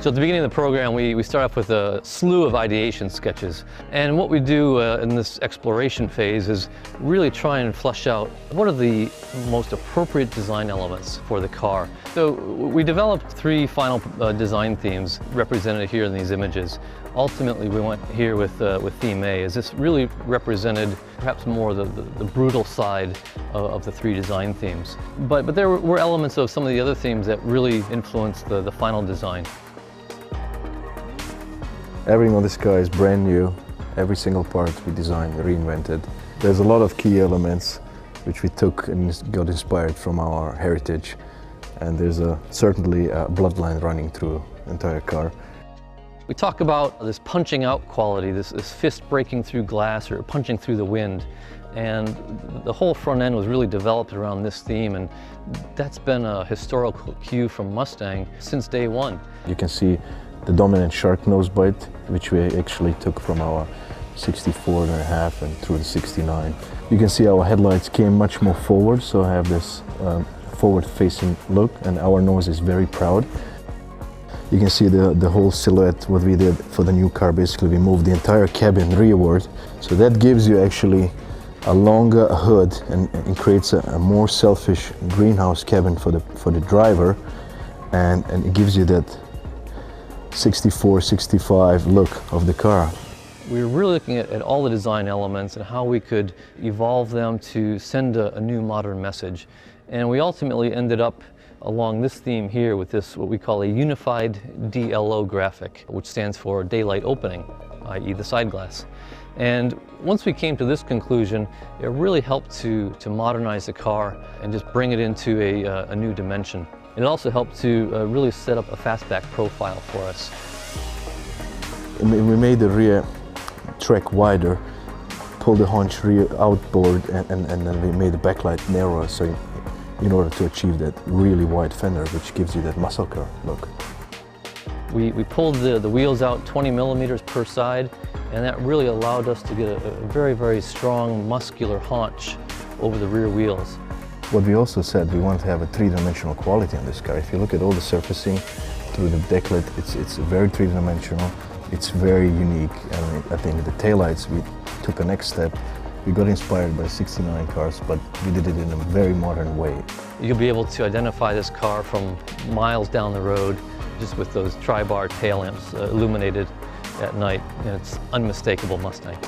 So at the beginning of the program, we start off with a slew of ideation sketches. And what we do in this exploration phase is really try and flesh out what are the most appropriate design elements for the car. So we developed 3 final design themes represented here in these images. Ultimately, we went here with theme A, as this really represented perhaps more the brutal side of the 3 design themes. But there were elements of some of the other themes that really influenced the final design. Everything on this car is brand new. Every single part we designed, reinvented. There's a lot of key elements which we took and got inspired from our heritage. And there's certainly a bloodline running through the entire car. We talk about this punching out quality, this fist breaking through glass or punching through the wind. And the whole front end was really developed around this theme, and that's been a historical cue from Mustang since day one. You can see the dominant shark nose bite, which we actually took from our 64.5 and through the 69. You can see our headlights came much more forward, so I have this forward-facing look, and our nose is very proud. You can see the whole silhouette, what we did for the new car. Basically, we moved the entire cabin rearward, so that gives you actually a longer hood and creates a more selfish greenhouse cabin for the driver, and it gives you that 64, 65 look of the car. We were really looking at all the design elements and how we could evolve them to send a new modern message. And we ultimately ended up along this theme here with this, what we call a unified DLO graphic, which stands for daylight opening, i.e. the side glass. And once we came to this conclusion, it really helped to modernize the car and just bring it into a new dimension. It also helped to really set up a fastback profile for us. We made the rear track wider, pulled the haunch rear outboard, and then we made the backlight narrower, so in order to achieve that really wide fender, which gives you that muscle car look. We pulled the wheels out 20 millimeters per side, and that really allowed us to get a very, very strong muscular haunch over the rear wheels. What we also said, we want to have a 3-dimensional quality on this car. If you look at all the surfacing through the decklet, it's very 3-dimensional. It's very unique. I think the taillights, we took a next step. We got inspired by 69 cars, but we did it in a very modern way. You'll be able to identify this car from miles down the road just with those tri-bar tail lamps illuminated at night, and it's unmistakable Mustang.